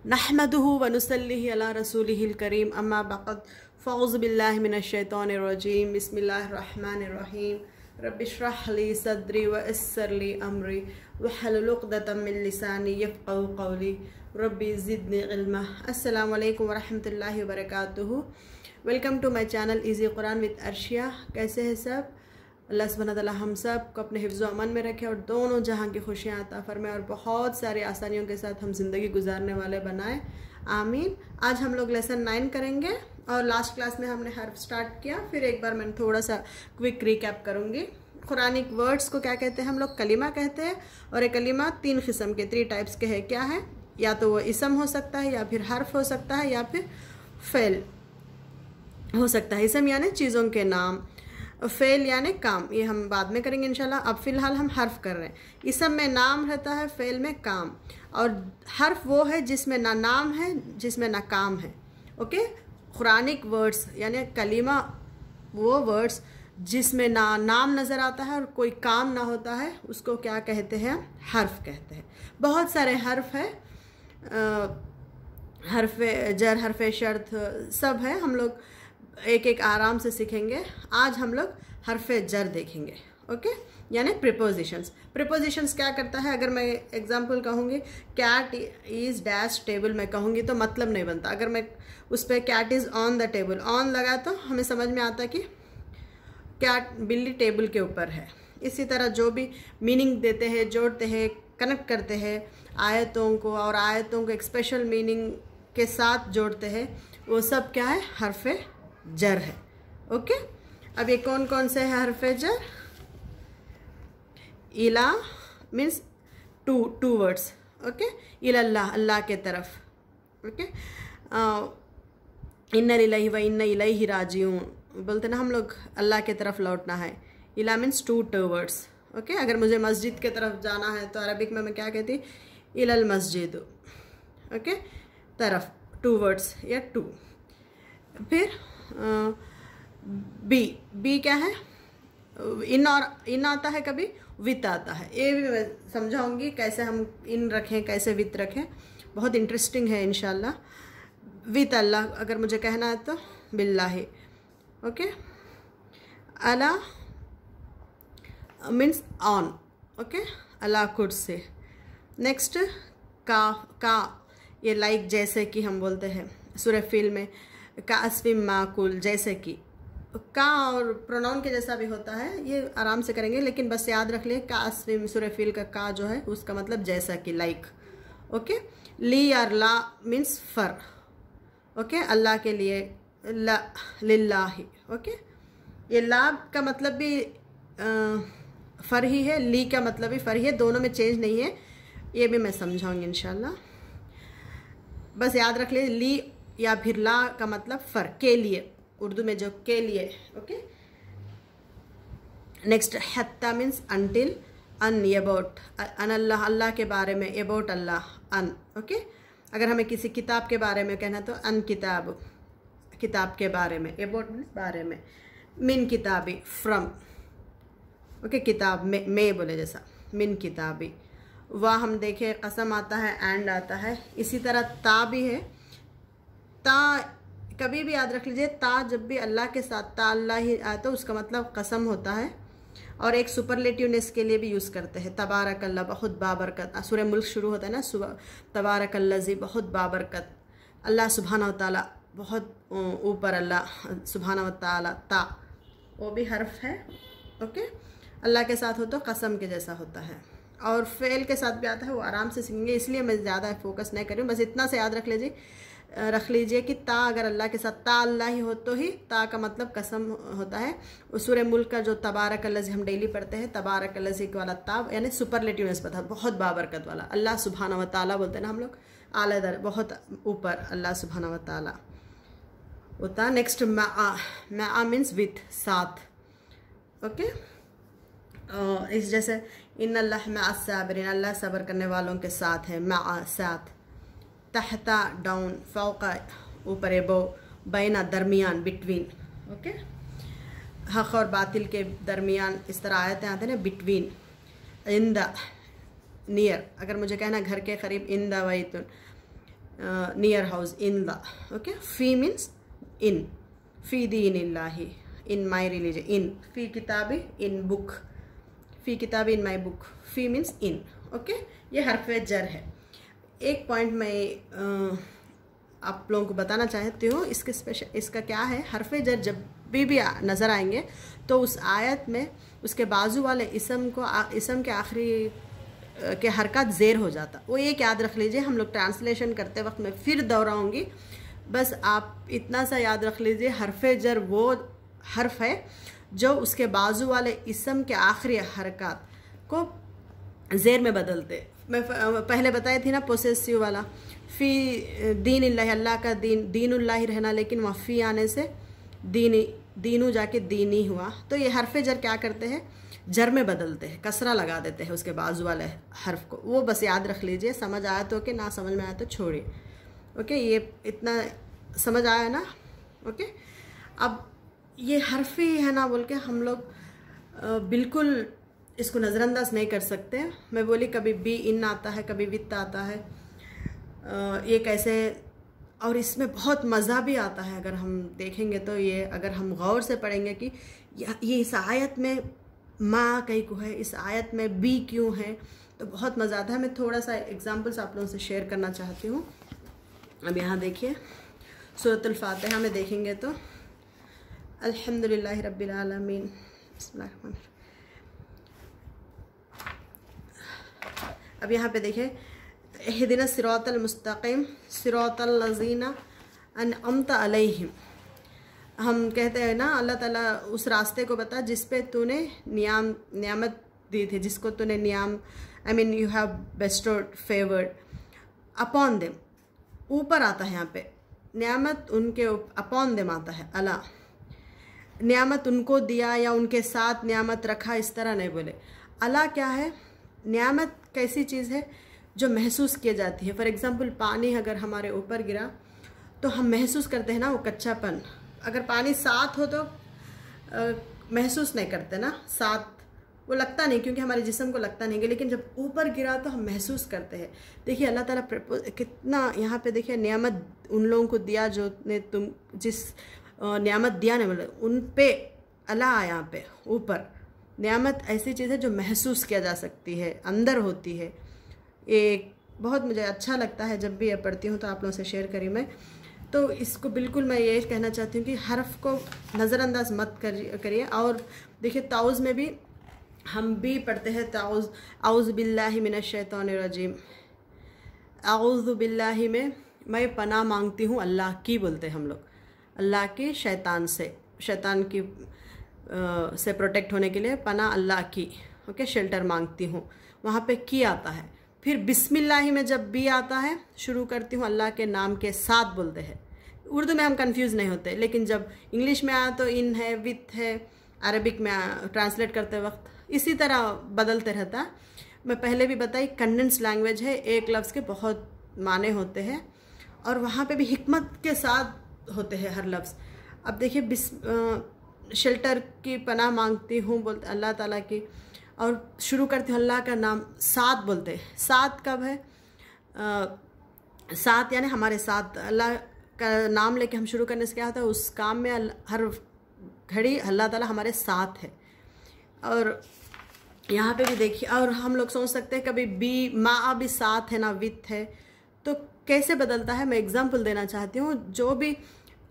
नहमदुहु व नुसल्लिहि अला रसूलिहिल करीम अम्मा बअद फ़ऊज़ु बिल्लाहि मिनश शैतानिर रजीम बिस्मिल्लाहिर रहमानिर रहीम रब्बिश्रह ली सद्री व यस्सिर ली अमरी वहलुल उक़दतम मिन लिसानी यफ़क़हू क़ौली रब्बी ज़िदनी इल्मा। अस्सलामु अलैकुम व रहमतुल्लाहि व बरकातुहू। Welcome to my channel easy Quran with Arshiya. कैसे हैं सब? अल्लाह सुब्हानहू व तआला हम सब को अपने हिफ्ज़ व अमन में रखे और दोनों जहां की खुशियां अता फरमाए और बहुत सारी आसानियों के साथ हम ज़िंदगी गुजारने वाले बनाए, आमीन। आज हम लोग लेसन 9 करेंगे और लास्ट क्लास में हमने हर्फ स्टार्ट किया, फिर एक बार मैं थोड़ा सा क्विक रिकैप करूँगी। कुरानिक वर्ड्स को क्या कहते हैं हम लोग? कलिमा कहते हैं। और ये कलिमा 3 किस्म के 3 टाइप्स के हैं। क्या है? या तो वो इसम हो सकता है, या फिर हर्फ हो सकता है, या फिर फ़ेल हो सकता है। इसम यानी चीज़ों के नाम, फ़ेल यानी काम। ये हम बाद में करेंगे इंशाल्लाह। अब फ़िलहाल हम हर्फ कर रहे हैं। इसम में नाम रहता है, फ़ेल में काम, और हर्फ वो है जिसमें ना नाम है, जिसमें ना काम है। ओके। कुरानिक वर्ड्स यानी कलिमा वो वर्ड्स जिसमें ना नाम नज़र आता है और कोई काम ना होता है, उसको क्या कहते हैं? हर्फ कहते हैं। बहुत सारे हर्फ है, हर्फ जर, हर्फ शर्त सब है। हम लोग एक एक आराम से सीखेंगे। आज हम लोग हर्फ जर देखेंगे। ओके, यानी प्रीपोजिशंस। प्रीपोजिशंस क्या करता है? अगर मैं एग्जांपल कहूँगी कैट इज़ डैश टेबल, मैं कहूँगी तो मतलब नहीं बनता। अगर मैं उस पर cat is on the table, on लगा तो हमें समझ में आता कि कैट, बिल्ली टेबल के ऊपर है। इसी तरह जो भी मीनिंग देते हैं, जोड़ते हैं, कनेक्ट करते हैं आयतों को, और आयतों को एक स्पेशल मीनिंग के साथ जोड़ते हैं, वो सब क्या है? हर्फ जर है। ओके। अब ये कौन कौन से है हर्फ जर? इला मीन्स टू वर्ड्स। ओके। इल्लाह, अल्लाह के तरफ। ओके। इन्ना लिल्लाहि व इन्ना इलैहि राजिऊन बोलते ना हम लोग, अल्लाह के तरफ लौटना है। इला मीन्स टू वर्ड्स। ओके। अगर मुझे मस्जिद के तरफ जाना है तो अरबिक में मैं क्या कहती? इलल मस्जिद। ओके। तरफ, 2 वर्ड्स या 2। फिर बी क्या है? इन, और इन आता है, कभी वित आता है। ये भी मैं समझाऊंगी कैसे हम इन रखें, कैसे वित रखें। बहुत इंटरेस्टिंग है इंशाल्लाह। वित अल्लाह अगर मुझे कहना है तो बिल्लाहि। ओके। अला मीन्स ऑन। ओके। अला कुड से। नेक्स्ट का ये लाइक, जैसे कि हम बोलते हैं सूरह फील में का अस्विम माकुल, जैसे कि। का और प्रोनाउन के जैसा भी होता है, ये आराम से करेंगे, लेकिन बस याद रख ले का अस्विम सूरह फील का जो है उसका मतलब जैसा कि, लाइक। ओके। ली और ला मीन्स फर। ओके। अल्लाह के लिए, ला लिल्लाहि। ओके। ये ला का मतलब भी फर ही है, ली का मतलब भी फर ही है, दोनों में चेंज नहीं है। ये भी मैं समझाऊंगी इंशाल्लाह। बस याद रख ले, ली या फिर ला का मतलब फर, के लिए, उर्दू में जो के लिए। ओके। नेक्स्ट हत्ता मीन्स अनटिल, अन अबाउट, अन अल्लाह, अल्लाह के बारे में, अबाउट अल्लाह, अन। ओके। अगर हमें किसी किताब के बारे में कहना तो अन किताब, किताब के बारे में, अबाउट मीन्स बारे में। मिन किताबी, फ्रॉम। ओके। किताब में बोले जैसा, मिन किताबी। वह हम देखे कसम आता है, एंड आता है। इसी तरह ता भी है। ता कभी भी याद रख लीजिए, ता जब भी अल्लाह के साथ ता अल्लाह ही आए तो उसका मतलब कसम होता है। और एक सुपरलेटिवनेस के लिए भी यूज़ करते हैं। तबारकल्लाह, बहुत बाबरकत। सूरह मुल्क शुरू होता है ना, तबारकल्लाज़ी, बहुत बाबरकत। अल्लाह सुब्हानहू व तआला, बहुत ऊपर अल्लाह सुब्हानहू व तआला। ता वो भी हर्फ है। ओके। अल्लाह के साथ हो तो कसम के जैसा होता है। और फ़ेल के साथ भी आता है, वो आराम से सीखेंगे, इसलिए मैं ज़्यादा फोकस नहीं करूँ। बस इतना से याद रख लीजिए कि ता अगर अल्लाह के साथ ता अल्लाह ही हो तो ही ता का मतलब कसम होता है। उस सूरह मुल्क का जो तबारकल्लाज़ी हम डेली पढ़ते हैं, तबारकल्लाज़ी वाला ता यानी सुपरलेटिवनेस पता, बहुत बाबरकत वाला। अल्लाह सुब्हानहू व तआला बोलते हैं ना हम लोग, आला दर, बहुत ऊपर अल्लाह सुब्हानहू व तआला होता। नेक्स्ट मा मीन्स विथ, साथ। ओके। इस जैसे इन अल्लाह मा अस्साबिरीन, अल्लाह सब्र करने वालों के साथ है, मा साथ। तहता डाउन, फौका ऊपर, एबो, बैना दरमियान, बिटवीन। ओके। हक और बातिल के दरमियान, इस तरह आयतें आते हैं ना, बिटवीन। इंदा नियर, अगर मुझे कहना घर के करीब, इंदा वैतुन, near house, in the. Okay, fi means in, fi dinillahi, in my religion, in, fi kitabi, in book, fi kitabi in my book, fi means in. Okay, ये हर्फ जर है। एक पॉइंट मैं आप लोगों को बताना चाहती हूँ, इसके स्पेशल इसका क्या है, हर्फ जर जब भी नज़र आएंगे तो उस आयत में उसके बाजू वाले इसम के आखिरी के हरकत ज़ेर हो जाता। वो एक याद रख लीजिए, हम लोग ट्रांसलेशन करते वक्त मैं फिर दोहराऊंगी, बस आप इतना सा याद रख लीजिए, हर्फ जर वो हर्फ है जो उसके बाजू वाले इसम के आखिरी हरकत को ज़ेर में बदलते। मैं पहले बताई थी ना पोसेसिव वाला, फ़ी दीन इल्लाह, अल्लाह का दीन, दीनुल्लाह ही रहना, लेकिन वहाँ फ़ी आने से दीनू जाके दीनी हुआ। तो ये हर्फ जर क्या करते हैं, जर में बदलते हैं, कसरा लगा देते हैं उसके बाजू वाले हर्फ को। वो बस याद रख लीजिए, समझ आया तो ओके, ना समझ में आया तो छोड़िए। ओके, ये इतना समझ आया ना। ओके, अब ये हर्फ ही है ना बोल के हम लोग बिल्कुल इसको नज़रअंदाज नहीं कर सकते। मैं बोली कभी बी इन आता है, कभी वित्त आता है, ये कैसे, और इसमें बहुत मज़ा भी आता है अगर हम देखेंगे तो। ये अगर हम गौर से पढ़ेंगे कि ये इस आयत में माँ कहीं को है, इस आयत में बी क्यों है, तो बहुत मज़ा आता है। मैं थोड़ा सा एग्जांपल्स आप लोगों से शेयर करना चाहती हूँ। अब यहाँ देखिए सूरतुल फातिहा में देखेंगे तो अल्हम्दुलिल्लाहि रब्बिल आलमीन, अब यहाँ पे देखिए इहदिना सिरातल मुस्तकीम सिरातल लज़ीना अनअमता अलैहिम। हम कहते हैं ना अल्लाह ताला उस रास्ते को बता जिस पे तूने नियामत दी थी, जिसको तूने I mean you have bestowed favoured upon them. ऊपर आता है यहाँ पे नियामत उनके अपॉन देम आता है, अला नियामत उनको दिया या उनके साथ नियामत रखा, इस तरह नहीं बोले। अला क्या है, नियामत कैसी चीज़ है जो महसूस की जाती है। फॉर एग्ज़ाम्पल पानी अगर हमारे ऊपर गिरा तो हम महसूस करते हैं ना वो कच्चापन। अगर पानी साथ हो तो महसूस नहीं करते ना, साथ वो लगता नहीं क्योंकि हमारे जिस्म को लगता नहीं, लेकिन जब ऊपर गिरा तो हम महसूस करते हैं। देखिए अल्लाह ताला कितना यहाँ पे देखिए नियामत उन लोगों को दिया जो ने तुम जिस नियामत दिया ने मतलब उन पे अल्लाह आया यहाँ पे ऊपर। नियामत ऐसी चीज़ है जो महसूस किया जा सकती है, अंदर होती है। एक बहुत मुझे अच्छा लगता है जब भी ये पढ़ती हूँ तो आप लोगों से शेयर करी मैं। तो इसको बिल्कुल मैं ये कहना चाहती हूँ कि हर्फ को नज़रअंदाज मत करिए। और देखिए ताउज़ में भी हम भी पढ़ते हैं ताउज़, आउज़ बिल्लाहि मिनश शैतानिर रजीम, आउज़ु बिल्लाहि में मैं पनाह मांगती हूँ अल्लाह की, बोलते हैं हम लोग, अल्लाह के शैतान से, शैतान की से प्रोटेक्ट होने के लिए पनाह अल्लाह की। ओके, शेल्टर मांगती हूँ, वहाँ पे की आता है। फिर बिस्मिल्लाह में जब भी आता है शुरू करती हूँ अल्लाह के नाम के साथ, बोलते हैं। उर्दू में हम कंफ्यूज नहीं होते, लेकिन जब इंग्लिश में आया तो इन है, विथ है, अरबिक में ट्रांसलेट करते वक्त इसी तरह बदलते रहता है। मैं पहले भी बताई कंडेंस लैंग्वेज है, एक लफ्ज़ के बहुत माने होते हैं और वहाँ पे भी हिकमत के साथ होते हैं हर लफ्ज़। अब देखिए शेल्टर की पनाह मांगती हूँ बोलते अल्लाह ताला की, और शुरू करती हूँ अल्लाह का नाम साथ, बोलते हैं। साथ कब है, साथ यानी हमारे साथ अल्लाह का नाम लेके हम शुरू करने से क्या होता है, उस काम में हर घड़ी अल्लाह ताला हमारे साथ है। और यहाँ पे भी देखिए, और हम लोग सोच सकते हैं कभी बी माँ भी साथ है ना, विथ है, तो कैसे बदलता है। मैं एग्जांपल देना चाहती हूँ। जो भी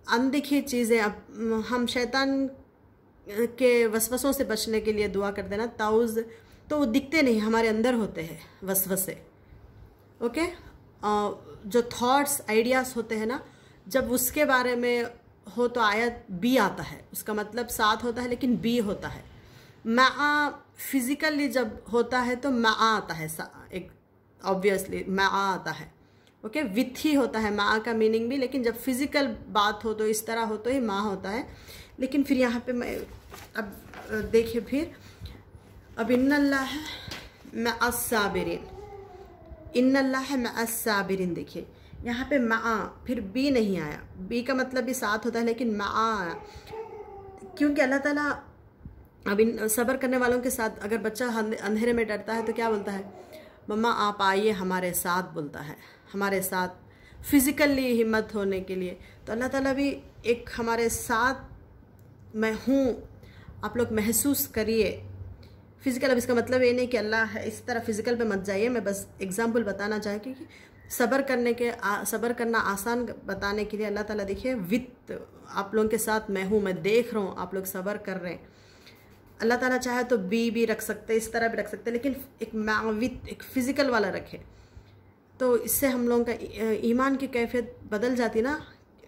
अनदिखी चीज़ें, अब हम शैतान के वसवसों से बचने के लिए दुआ करते हैं ना, ताउज़, तो वो दिखते नहीं, हमारे अंदर होते हैं वसवसे। ओके, जो थॉट्स आइडियाज़ होते हैं ना, जब उसके बारे में हो तो आयत बी आता है, उसका मतलब साथ होता है लेकिन बी होता है। मा फिज़िकली जब होता है तो मा आता है, एक ऑब्वियसली मा आता है। ओके, विथ ही होता है मा का मीनिंग भी, लेकिन जब फिज़िकल बात हो तो इस तरह हो तो ही माँ होता है। लेकिन फिर यहाँ पे मैं अब देखिए फिर अब इन्नल्लाह मअस्साबिरीन, इन्नल्लाह मअस्साबिरीन, देखिए यहाँ पे मा, फिर बी नहीं आया। बी का मतलब भी साथ होता है लेकिन मा आया, क्योंकि अल्लाह ताला अब इन सब्र करने वालों के साथ। अगर बच्चा अंधेरे में डरता है तो क्या बोलता है, मम्मा आप आइए हमारे साथ, बोलता है हमारे साथ। फिज़िकली हिम्मत होने के लिए। तो अल्लाह ताला भी एक हमारे साथ मैं हूँ, आप लोग महसूस करिए। फ़िज़िकल, अब इसका मतलब ये नहीं कि अल्लाह है इस तरह फ़िज़िकल पे मत जाइए, मैं बस एग्जांपल बताना चाहती कि सब्र करना आसान बताने के लिए अल्लाह ताला देखिए वित्त आप लोगों के साथ मैं हूँ, मैं देख रहा हूँ आप लोग सब्र कर रहे हैं। अल्लाह ताला चाहे तो भी रख सकते, इस तरह भी रख सकते, लेकिन एक मावित एक फ़िज़िकल वाला रखे तो इससे हम लोगों का ईमान की कैफियत बदल जाती ना।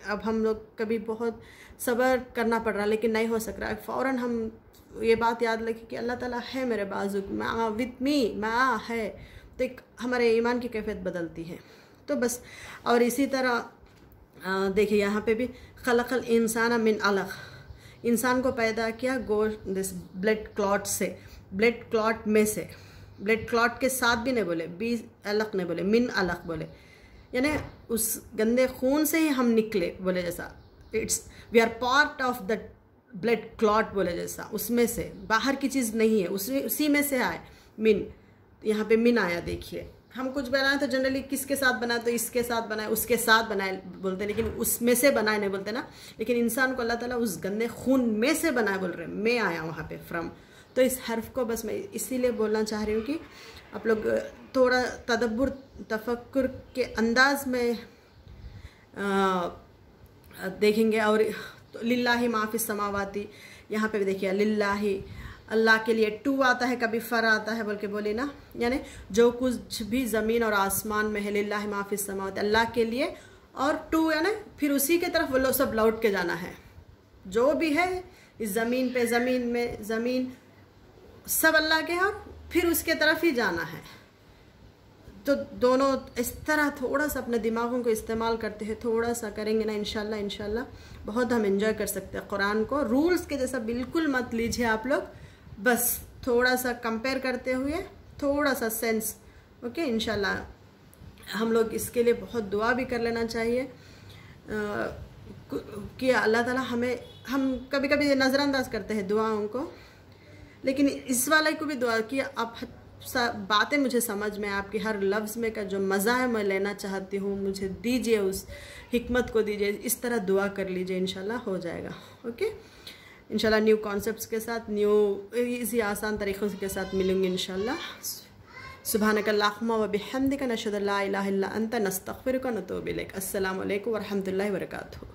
अब हम लोग कभी बहुत सब्र करना पड़ रहा लेकिन नहीं हो सक रहा, फ़ौरन हम ये बात याद रखें कि अल्लाह ताला है मेरे बाजू, मा विथ मी, मा है, तो एक हमारे ईमान की कैफियत बदलती है। तो बस, और इसी तरह देखिए यहाँ पे भी खलक़ल इंसान मिन अलक़, इंसान को पैदा किया गोश्त दिस ब्लड क्लॉट से, ब्लड क्लॉट में से, ब्लड क्लॉट के साथ भी नहीं बोले, बी अलग नहीं बोले, मिन अलग बोले, यानी उस गंदे खून से ही हम निकले बोले जैसा, it's we are part of the blood clot बोले जैसा, उसमें से, बाहर की चीज़ नहीं है, उसी में से आए मिन। यहाँ पे मिन आया, देखिए हम कुछ बनाए तो जनरली किसके साथ बनाए, तो इसके साथ बनाए, उसके साथ बनाए बोलते, लेकिन उसमें से बनाए नहीं बोलते ना। लेकिन इंसान को अल्लाह ताला उस गंदे खून में से बनाए बोल रहे हैं, मैं आया वहाँ पे फ्रॉम। तो इस हर्फ को बस मैं इसीलिए बोलना चाह रही हूँ कि आप लोग थोड़ा तदब्बुर तफक्कुर के अंदाज में देखेंगे। और तो लिल्लाही माफ़ी समावाती, यहाँ पे भी देखिए लिल्लाही, अल्लाह के लिए टू आता है, कभी फर आता है बोल के बोली ना, यानी जो कुछ भी ज़मीन और आसमान में है, लिल्लाही माफ़ी समावाती, अल्लाह के लिए, और टू यानी फिर उसी के तरफ वो लोग सब लौट के जाना है, जो भी है इस ज़मीन पे, ज़मीन में, ज़मीन सब अल्लाह के हैं और फिर उसके तरफ ही जाना है। तो दोनों इस तरह थोड़ा सा अपने दिमागों को इस्तेमाल करते हैं, थोड़ा सा करेंगे ना इंशाल्लाह बहुत हम एंजॉय कर सकते हैं कुरान को। रूल्स के जैसा बिल्कुल मत लीजिए आप लोग, बस थोड़ा सा कंपेयर करते हुए थोड़ा सा सेंस, ओके। इंशाल्लाह हम लोग इसके लिए बहुत दुआ भी कर लेना चाहिए कि अल्लाह ताला हमें, हम कभी कभी नज़रअंदाज करते हैं दुआओं को, लेकिन इस वाले को भी दुआ कि आप बातें मुझे समझ में, आपकी हर लफ्ज़ में का जो मज़ा है मैं लेना चाहती हूँ, मुझे दीजिए, उस हिकमत को दीजिए, इस तरह दुआ कर लीजिए, इंशाल्लाह हो जाएगा, ओके। इंशाल्लाह न्यू कॉन्सेप्ट्स के साथ, न्यू इसी आसान तरीक़ों के साथ मिलूँगी इंशाल्लाह। सुब्हानकल्लाहुम्मा व बिहम्दिका नशहदु अल्ला इलाहा इल्ला अंता नस्तग़फिरुका व नतूबु इलैक। अस्सलामु अलैकुम व रहमतुल्लाहि व बरकातुहू।